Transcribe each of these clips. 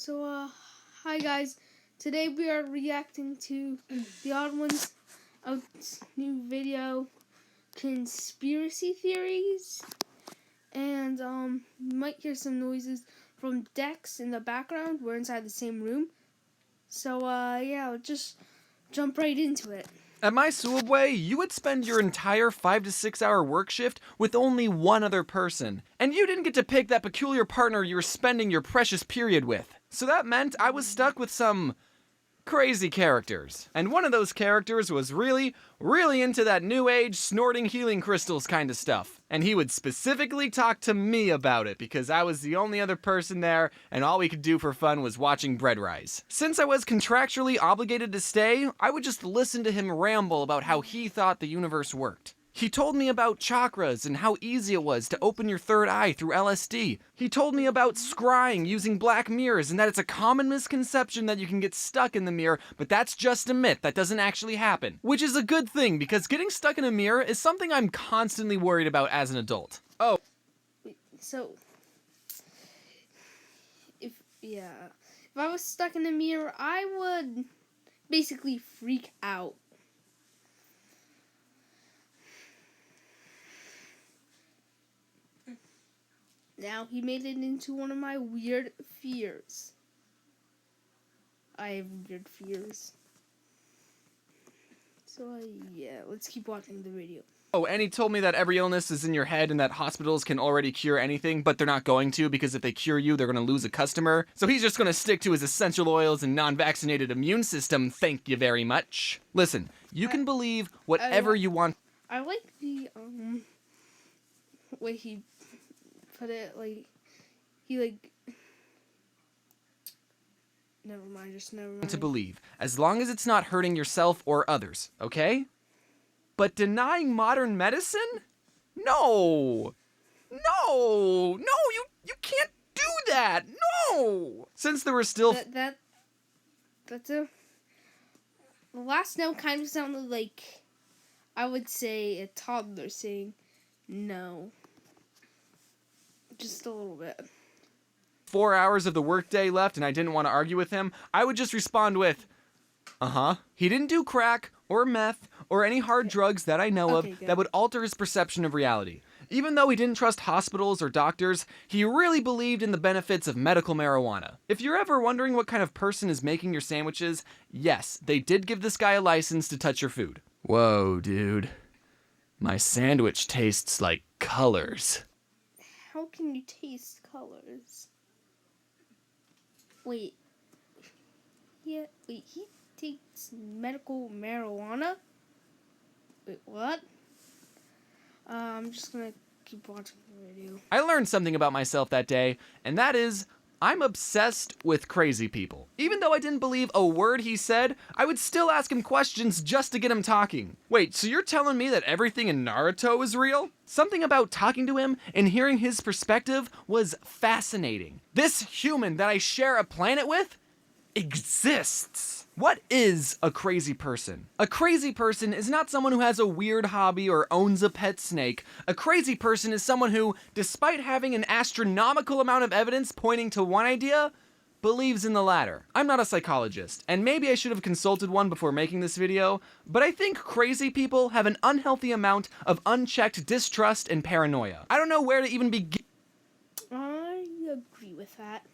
Hi guys. Today we are reacting to the Odd Ones Out's new video, Conspiracy Theories. And, you might hear some noises from Dex in the background. We're inside the same room. Yeah, I'll just jump right into it. At my subway, you would spend your entire 5 to 6 hour work shift with only one other person. And you didn't get to pick that peculiar partner you were spending your precious period with. So that meant I was stuck with some crazy characters. And one of those characters was really into that new age snorting healing crystals kind of stuff. And he would specifically talk to me about it because I was the only other person there and all we could do for fun was watching bread rise. Since I was contractually obligated to stay, I would just listen to him ramble about how he thought the universe worked. He told me about chakras and how easy it was to open your third eye through LSD. He told me about scrying using black mirrors and that it's a common misconception that you can get stuck in the mirror, but that's just a myth, that doesn't actually happen. Which is a good thing because getting stuck in a mirror is something I'm constantly worried about as an adult. Oh. So, if I was stuck in a mirror, I would basically freak out. Now he made it into one of my weird fears. I have weird fears. Yeah, let's keep watching the video. Oh, and he told me that every illness is in your head and that hospitals can already cure anything, but they're not going to because if they cure you, they're going to lose a customer. So he's just going to stick to his essential oils and non-vaccinated immune system, thank you very much. Listen, you can believe whatever you want. I like the way he put it, never mind. To believe, as long as it's not hurting yourself or others, okay? But denying modern medicine? No! No! No, you can't do that! No! Since there were still... The last note kind of sounded like, I would say, a toddler saying no. Just a little bit. 4 hours of the workday left and I didn't want to argue with him, I would just respond with, He didn't do crack or meth or any hard drugs that I know of that would alter his perception of reality. Even though he didn't trust hospitals or doctors, he really believed in the benefits of medical marijuana. If you're ever wondering what kind of person is making your sandwiches, yes, they did give this guy a license to touch your food. Whoa, dude. My sandwich tastes like colors. How can you taste colors? Wait, he takes medical marijuana? Wait, what? I'm just gonna keep watching the video. I learned something about myself that day, and that is, I'm obsessed with crazy people. Even though I didn't believe a word he said, I would still ask him questions just to get him talking. Wait, so you're telling me that everything in Naruto is real? Something about talking to him and hearing his perspective was fascinating. This human that I share a planet with exists. What is a crazy person? A crazy person is not someone who has a weird hobby or owns a pet snake. A crazy person is someone who, despite having an astronomical amount of evidence pointing to one idea, believes in the latter. I'm not a psychologist, and maybe I should have consulted one before making this video, but I think crazy people have an unhealthy amount of unchecked distrust and paranoia. I don't know where to even begin. I agree with that.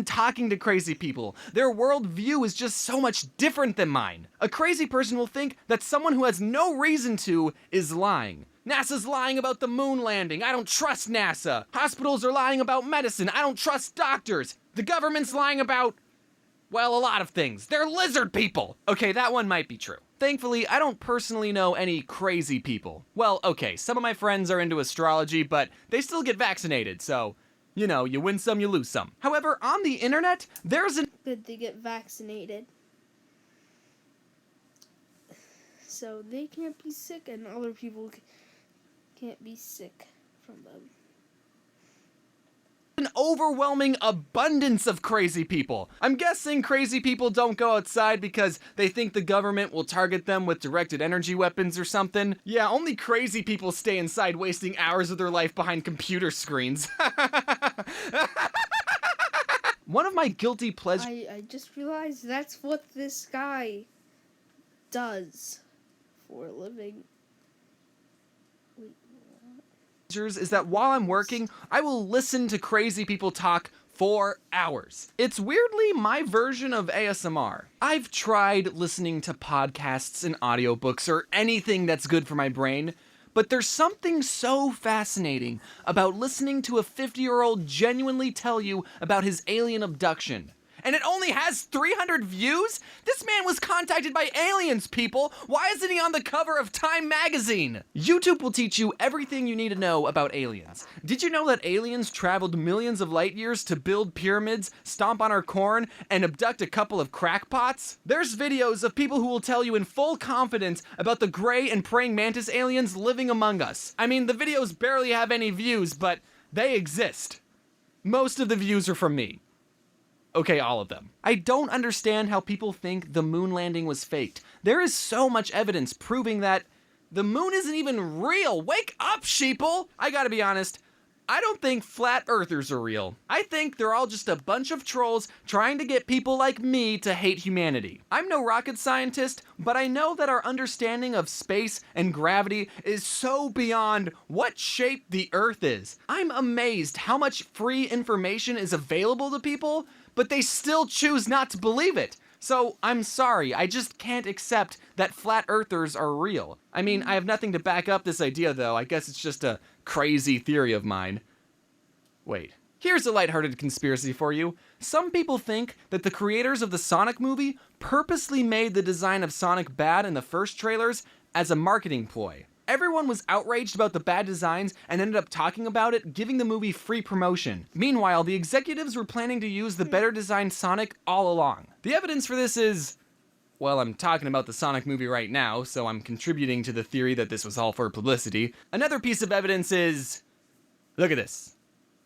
Talking to crazy people. Their worldview is just so much different than mine. A crazy person will think that someone who has no reason to is lying. NASA's lying about the moon landing. I don't trust NASA. Hospitals are lying about medicine. I don't trust doctors. The government's lying about, well, a lot of things. They're lizard people. Okay, that one might be true. Thankfully, I don't personally know any crazy people. Well, okay, some of my friends are into astrology, but they still get vaccinated, so... you know, you win some, you lose some. However, on the internet, there's an... Good to get vaccinated. So they can't be sick and other people can't be sick from them. An overwhelming abundance of crazy people. I'm guessing crazy people don't go outside because they think the government will target them with directed energy weapons or something. Yeah, only crazy people stay inside wasting hours of their life behind computer screens. One of my guilty pleasures I just realized that's what this guy does for a living. Wait, what? is that while I'm working, I will listen to crazy people talk for hours. It's weirdly my version of ASMR. I've tried listening to podcasts and audiobooks or anything that's good for my brain, but there's something so fascinating about listening to a 50-year-old genuinely tell you about his alien abduction. And it only has 300 views? This man was contacted by aliens, people! Why isn't he on the cover of Time magazine? YouTube will teach you everything you need to know about aliens. Did you know that aliens traveled millions of light years to build pyramids, stomp on our corn, and abduct a couple of crackpots? There's videos of people who will tell you in full confidence about the gray and praying mantis aliens living among us. I mean, the videos barely have any views, but they exist. Most of the views are from me. Okay, all of them. I don't understand how people think the moon landing was faked. There is so much evidence proving that the moon isn't even real. Wake up, sheeple! I gotta be honest, I don't think flat earthers are real. I think they're all just a bunch of trolls trying to get people like me to hate humanity. I'm no rocket scientist, but I know that our understanding of space and gravity is so beyond what shape the earth is. I'm amazed how much free information is available to people, but they still choose not to believe it. So, I'm sorry, I just can't accept that flat earthers are real. I mean, I have nothing to back up this idea though, I guess it's just a crazy theory of mine. Wait, here's a lighthearted conspiracy for you. Some people think that the creators of the Sonic movie purposely made the design of Sonic bad in the first trailers as a marketing ploy. Everyone was outraged about the bad designs and ended up talking about it, giving the movie free promotion. Meanwhile, the executives were planning to use the better designed Sonic all along. The evidence for this is, well, I'm talking about the Sonic movie right now, so I'm contributing to the theory that this was all for publicity. Another piece of evidence is, look at this.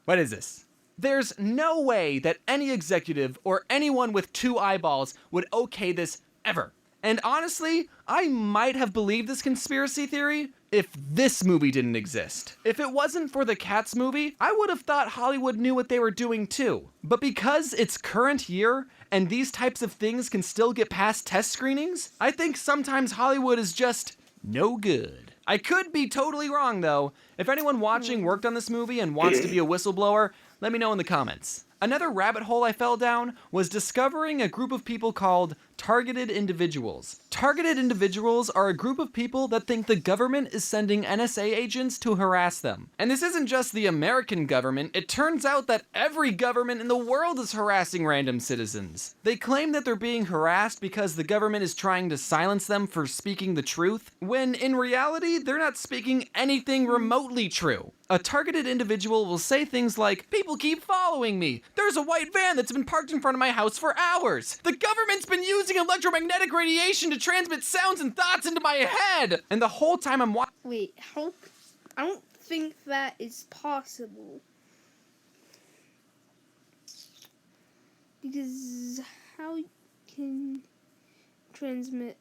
What is this? There's no way that any executive or anyone with 2 eyeballs would okay this ever. And honestly, I might have believed this conspiracy theory if this movie didn't exist. If it wasn't for the Cats movie, I would have thought Hollywood knew what they were doing too. But because it's current year, and these types of things can still get past test screenings, I think sometimes Hollywood is just no good. I could be totally wrong though. If anyone watching worked on this movie and wants to be a whistleblower, let me know in the comments. Another rabbit hole I fell down was discovering a group of people called targeted individuals. Targeted individuals are a group of people that think the government is sending NSA agents to harass them. And this isn't just the American government, it turns out that every government in the world is harassing random citizens. They claim that they're being harassed because the government is trying to silence them for speaking the truth, when in reality, they're not speaking anything remotely true. A targeted individual will say things like, "People keep following me. There's a white van that's been parked in front of my house for hours. The government's been using electromagnetic radiation to transmit sounds and thoughts into my head." And the whole time I'm watching. Wait, how? I don't think that is possible. Because how can transmit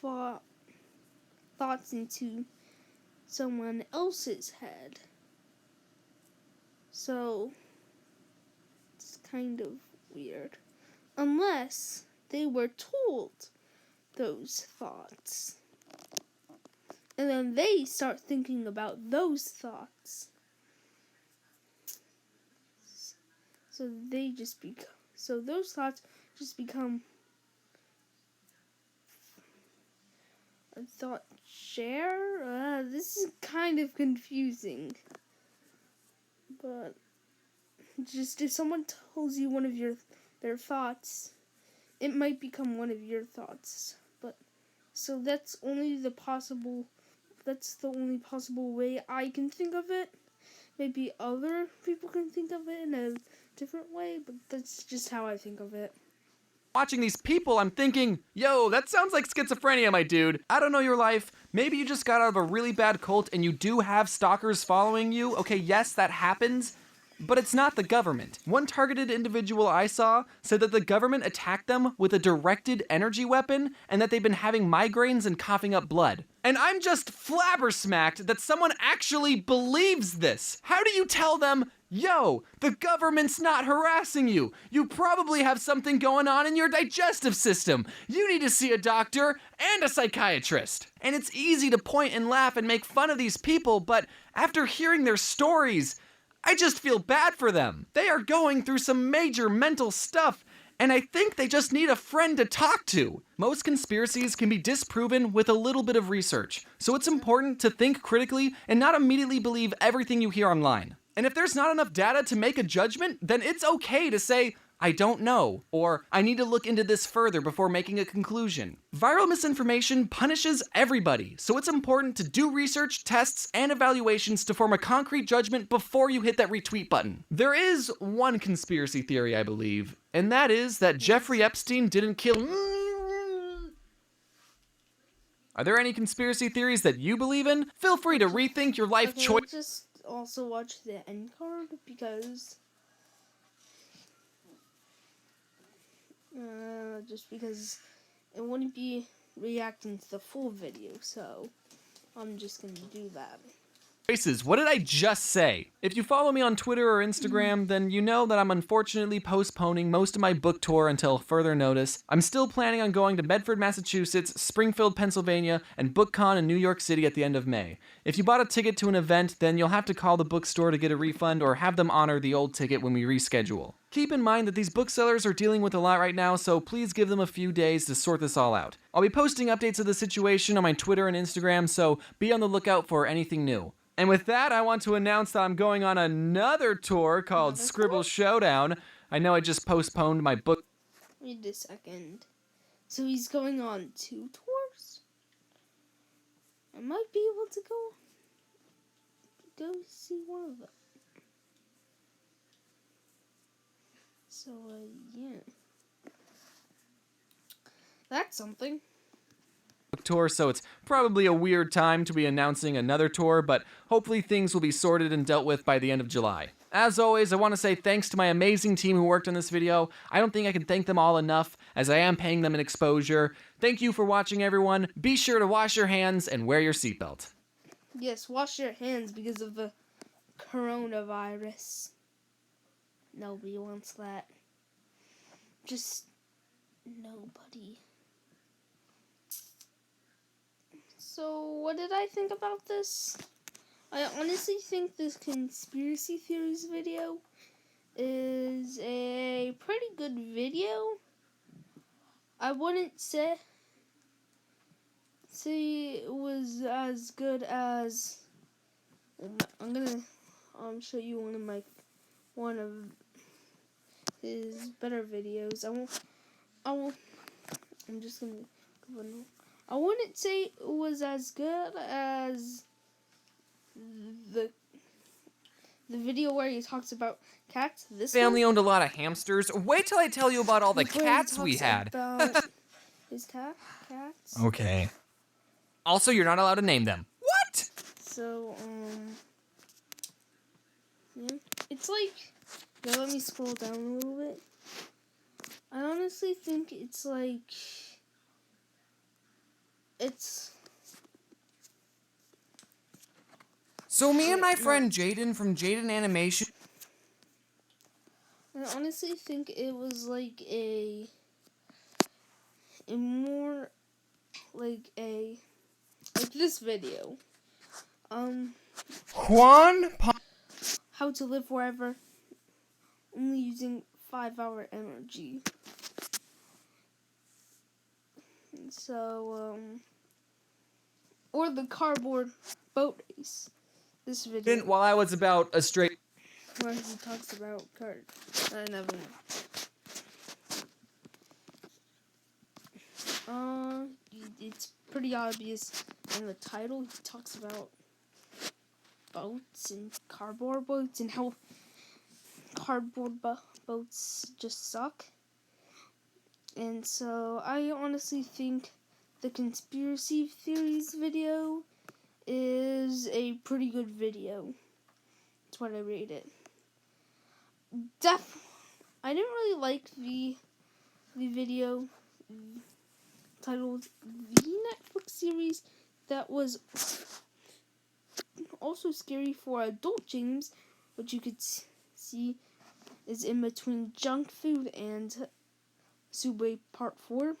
thoughts into someone else's head? So, it's kind of weird. Unless they were told those thoughts. And then they start thinking about those thoughts. So those thoughts just become a thought share? This is kind of confusing. But just if someone tells you one of their thoughts, it might become one of your thoughts. But so that's the only possible way I can think of it. Maybe other people can think of it in a different way, but that's just how I think of it. Watching these people, I'm thinking, yo, that sounds like schizophrenia, my dude. I don't know your life. Maybe you just got out of a really bad cult and you do have stalkers following you. Okay, yes, that happens. But it's not the government. One targeted individual I saw said that the government attacked them with a directed energy weapon and that they've been having migraines and coughing up blood. And I'm just flabbersmacked that someone actually believes this. How do you tell them Yo, the government's not harassing you. You probably have something going on in your digestive system. You need to see a doctor and a psychiatrist. And it's easy to point and laugh and make fun of these people, but after hearing their stories, I just feel bad for them. They are going through some major mental stuff, and I think they just need a friend to talk to. Most conspiracies can be disproven with a little bit of research, so it's important to think critically and not immediately believe everything you hear online. And if there's not enough data to make a judgment, then it's okay to say, I don't know, or I need to look into this further before making a conclusion. Viral misinformation punishes everybody, so it's important to do research, tests, and evaluations to form a concrete judgment before you hit that retweet button. There is one conspiracy theory, I believe, and that is that Jeffrey Epstein didn't kill... Are there any conspiracy theories that you believe in? Feel free to rethink your life choice. Just also watch the end card because it wouldn't be reacting to the full video, so I'm just gonna do that. What did I just say? If you follow me on Twitter or Instagram, then you know that I'm unfortunately postponing most of my book tour until further notice. I'm still planning on going to Medford, Massachusetts, Springfield, Pennsylvania, and BookCon in New York City at the end of May. If you bought a ticket to an event, then you'll have to call the bookstore to get a refund or have them honor the old ticket when we reschedule. Keep in mind that these booksellers are dealing with a lot right now, so please give them a few days to sort this all out. I'll be posting updates of the situation on my Twitter and Instagram, so be on the lookout for anything new. And with that, I want to announce that I'm going on another tour called Scribble Showdown. I know I just postponed my book. Wait a second. So he's going on 2 tours? I might be able to go see one of them. So, yeah. That's something. Tour, so it's probably a weird time to be announcing another tour, but hopefully things will be sorted and dealt with by the end of July. As always, I want to say thanks to my amazing team who worked on this video. I don't think I can thank them all enough, as I am paying them an exposure. Thank you for watching, everyone. Be sure to wash your hands and wear your seatbelt. Yes, wash your hands because of the coronavirus. Nobody wants that. Just nobody. So, what did I think about this? I honestly think this conspiracy theories video is a pretty good video. I wouldn't say it was as good as... I'm gonna show you one of his better videos. I'm just gonna give a... I wouldn't say it was as good as the video where he talks about cats. This family owned a lot of hamsters. Wait till I tell you about all the cats we had. His cats. Okay. Also, you're not allowed to name them. What? So, yeah. It's like, yeah, let me scroll down a little bit. I honestly think it's like, So me and my friend Jaden from Jaden Animation. I honestly think it was like a more like this video. How to live forever, only using 5-hour energy. So, or the cardboard boat race. This video. While I was about a straight... Where he talks about card. I never know. It's pretty obvious in the title. He talks about boats and cardboard boats and how cardboard boats just suck. And so I honestly think the conspiracy theories video is a pretty good video. That's what I rate it. I didn't really like the video titled The Netflix Series That Was Also Scary for Adult James, which you could see is in between junk food and Subway Part 4.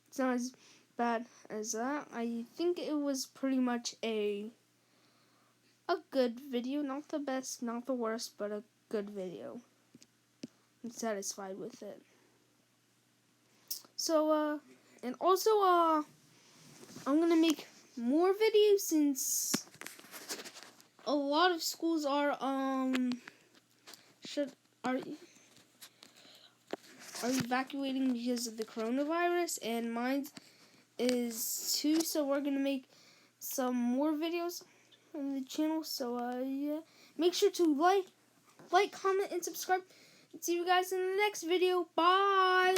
It's not as bad as that. I think it was pretty much a good video. Not the best, not the worst, but a good video. I'm satisfied with it. So, and also, I'm gonna make more videos since a lot of schools are evacuating because of the coronavirus, and mine is too. So we're gonna make some more videos on the channel. So yeah, make sure to like, comment, and subscribe. And see you guys in the next video. Bye.